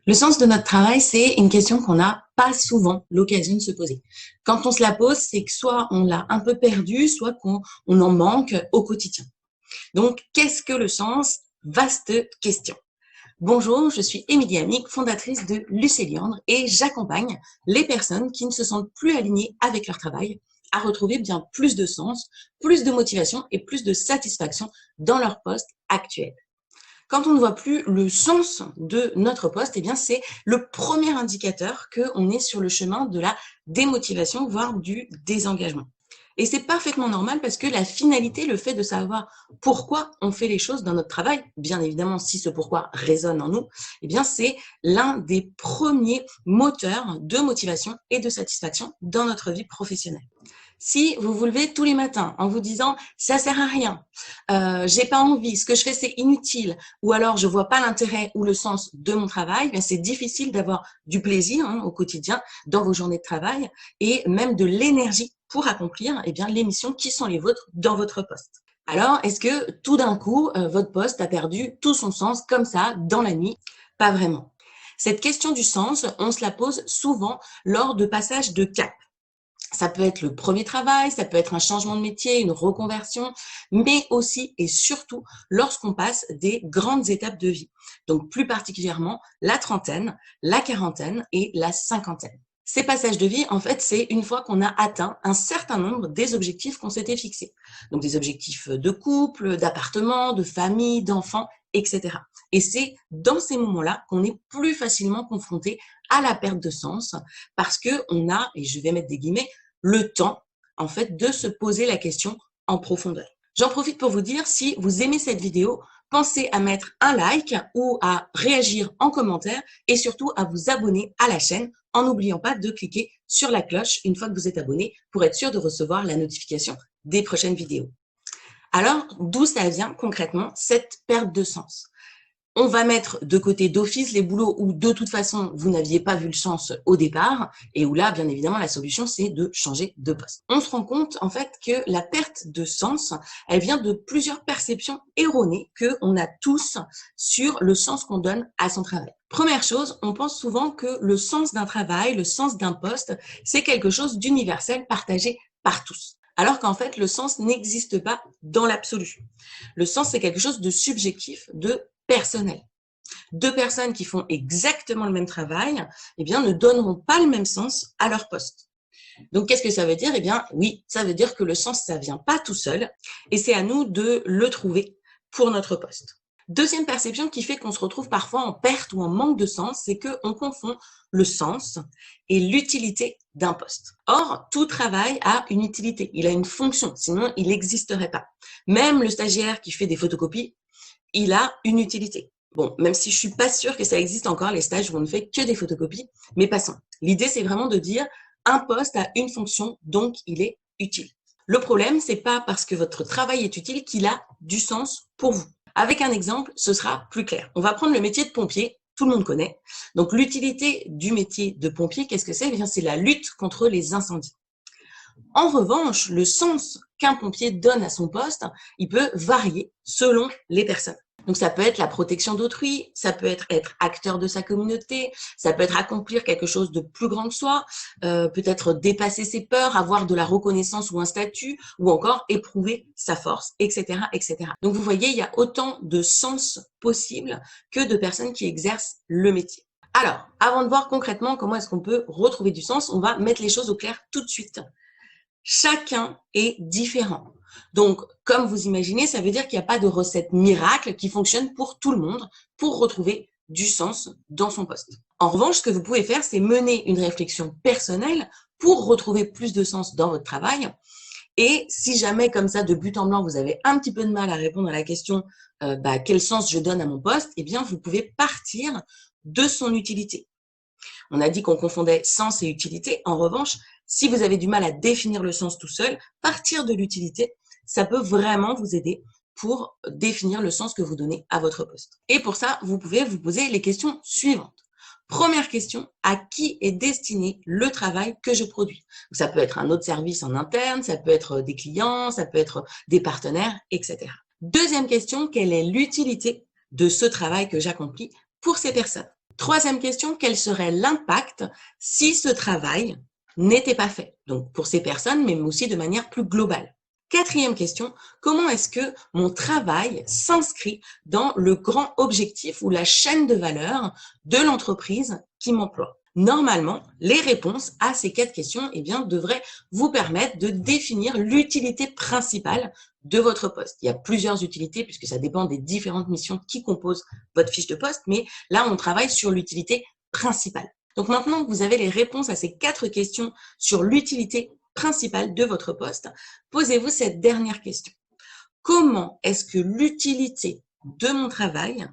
Le sens de notre travail, c'est une question qu'on n'a pas souvent l'occasion de se poser. Quand on se la pose, c'est que soit on l'a un peu perdu, soit qu'on en manque au quotidien. Donc, qu'est-ce que le sens? Vaste question. Bonjour, je suis Émilie Amic, fondatrice de Lucéliandre et j'accompagne les personnes qui ne se sentent plus alignées avec leur travail à retrouver bien plus de sens, plus de motivation et plus de satisfaction dans leur poste actuel. Quand on ne voit plus le sens de notre poste, eh bien, c'est le premier indicateur qu'on est sur le chemin de la démotivation, voire du désengagement. Et c'est parfaitement normal parce que la finalité, le fait de savoir pourquoi on fait les choses dans notre travail, bien évidemment, si ce pourquoi résonne en nous, eh bien, c'est l'un des premiers moteurs de motivation et de satisfaction dans notre vie professionnelle. Si vous vous levez tous les matins en vous disant ça sert à rien, j'ai pas envie, ce que je fais c'est inutile, ou alors je vois pas l'intérêt ou le sens de mon travail, c'est difficile d'avoir du plaisir au quotidien dans vos journées de travail et même de l'énergie pour accomplir les missions qui sont les vôtres dans votre poste. Alors, est-ce que tout d'un coup, votre poste a perdu tout son sens comme ça dans la nuit? Pas vraiment. Cette question du sens, on se la pose souvent lors de passages de cap. Ça peut être le premier travail, ça peut être un changement de métier, une reconversion, mais aussi et surtout lorsqu'on passe des grandes étapes de vie. Donc plus particulièrement la trentaine, la quarantaine et la cinquantaine. Ces passages de vie, en fait, c'est une fois qu'on a atteint un certain nombre des objectifs qu'on s'était fixés. Donc des objectifs de couple, d'appartement, de famille, d'enfants, etc. Et c'est dans ces moments-là qu'on est plus facilement confronté à la perte de sens parce que on a, et je vais mettre des guillemets, le temps, en fait, de se poser la question en profondeur. J'en profite pour vous dire, si vous aimez cette vidéo, pensez à mettre un like ou à réagir en commentaire et surtout à vous abonner à la chaîne en n'oubliant pas de cliquer sur la cloche une fois que vous êtes abonné pour être sûr de recevoir la notification des prochaines vidéos. Alors, d'où ça vient concrètement cette perte de sens? On va mettre de côté d'office les boulots où de toute façon vous n'aviez pas vu le sens au départ et où là bien évidemment la solution c'est de changer de poste. On se rend compte en fait que la perte de sens, elle vient de plusieurs perceptions erronées que on a tous sur le sens qu'on donne à son travail. Première chose, on pense souvent que le sens d'un travail, le sens d'un poste, c'est quelque chose d'universel partagé par tous. Alors qu'en fait, le sens n'existe pas dans l'absolu. Le sens, c'est quelque chose de subjectif, de personnel. Deux personnes qui font exactement le même travail, ne donneront pas le même sens à leur poste. Donc, qu'est-ce que ça veut dire? Oui, ça veut dire que le sens, ça vient pas tout seul et c'est à nous de le trouver pour notre poste. Deuxième perception qui fait qu'on se retrouve parfois en perte ou en manque de sens, c'est qu'on confond le sens et l'utilité d'un poste. Or, tout travail a une utilité, il a une fonction, sinon il n'existerait pas. Même le stagiaire qui fait des photocopies, il a une utilité. Bon, même si je suis pas sûre que ça existe encore, les stages où on ne fait que des photocopies, mais passons. L'idée, c'est vraiment de dire un poste a une fonction, donc il est utile. Le problème, c'est pas parce que votre travail est utile qu'il a du sens pour vous. Avec un exemple, ce sera plus clair. On va prendre le métier de pompier, tout le monde connaît. Donc l'utilité du métier de pompier, qu'est-ce que c'est? C'est la lutte contre les incendies. En revanche, le sens qu'un pompier donne à son poste, il peut varier selon les personnes. Donc ça peut être la protection d'autrui, ça peut être acteur de sa communauté, ça peut être accomplir quelque chose de plus grand que soi, peut-être dépasser ses peurs, avoir de la reconnaissance ou un statut, ou encore éprouver sa force, etc., etc. Donc vous voyez, il y a autant de sens possibles que de personnes qui exercent le métier. Alors, avant de voir concrètement comment est-ce qu'on peut retrouver du sens, on va mettre les choses au clair tout de suite. Chacun est différent. Donc, comme vous imaginez, ça veut dire qu'il n'y a pas de recette miracle qui fonctionne pour tout le monde pour retrouver du sens dans son poste. En revanche, ce que vous pouvez faire, c'est mener une réflexion personnelle pour retrouver plus de sens dans votre travail. Et si jamais, comme ça, de but en blanc, vous avez un petit peu de mal à répondre à la question quel sens je donne à mon poste, vous pouvez partir de son utilité. On a dit qu'on confondait sens et utilité. En revanche, si vous avez du mal à définir le sens tout seul, partir de l'utilité, ça peut vraiment vous aider pour définir le sens que vous donnez à votre poste. Et pour ça, vous pouvez vous poser les questions suivantes. Première question, à qui est destiné le travail que je produis? Ça peut être un autre service en interne, ça peut être des clients, ça peut être des partenaires, etc. Deuxième question, quelle est l'utilité de ce travail que j'accomplis pour ces personnes? Troisième question, quel serait l'impact si ce travail n'était pas fait? Donc, pour ces personnes, mais aussi de manière plus globale. Quatrième question, comment est-ce que mon travail s'inscrit dans le grand objectif ou la chaîne de valeur de l'entreprise qui m'emploie? Normalement, les réponses à ces 4 questions devraient vous permettre de définir l'utilité principale de votre poste. Il y a plusieurs utilités puisque ça dépend des différentes missions qui composent votre fiche de poste, mais là, on travaille sur l'utilité principale. Donc maintenant que vous avez les réponses à ces 4 questions sur l'utilité principale de votre poste, posez-vous cette dernière question. Comment est-ce que l'utilité de mon travail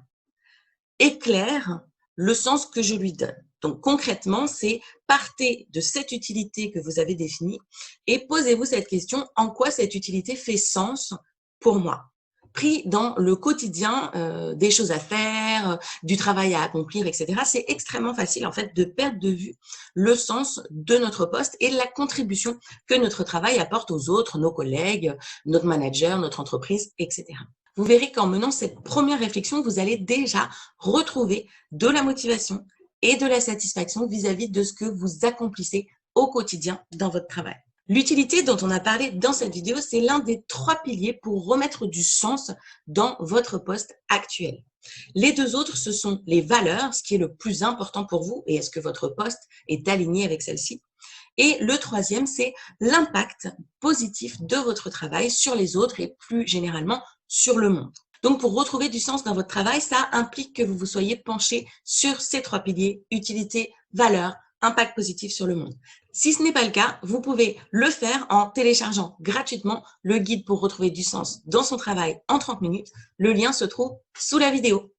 éclaire le sens que je lui donne? Donc concrètement, c'est partez de cette utilité que vous avez définie et posez-vous cette question, en quoi cette utilité fait sens pour moi? Pris dans le quotidien des choses à faire, du travail à accomplir, etc. C'est extrêmement facile en fait de perdre de vue le sens de notre poste et la contribution que notre travail apporte aux autres, nos collègues, notre manager, notre entreprise, etc. Vous verrez qu'en menant cette première réflexion, vous allez déjà retrouver de la motivation et de la satisfaction vis-à-vis de ce que vous accomplissez au quotidien dans votre travail. L'utilité dont on a parlé dans cette vidéo, c'est l'un des 3 piliers pour remettre du sens dans votre poste actuel. Les 2 autres, ce sont les valeurs, ce qui est le plus important pour vous et est-ce que votre poste est aligné avec celle-ci. Et le 3e, c'est l'impact positif de votre travail sur les autres et plus généralement sur le monde. Donc, pour retrouver du sens dans votre travail, ça implique que vous vous soyez penché sur ces 3 piliers, utilité, valeur, impact positif sur le monde. Si ce n'est pas le cas, vous pouvez le faire en téléchargeant gratuitement le guide pour retrouver du sens dans son travail en 30 minutes. Le lien se trouve sous la vidéo.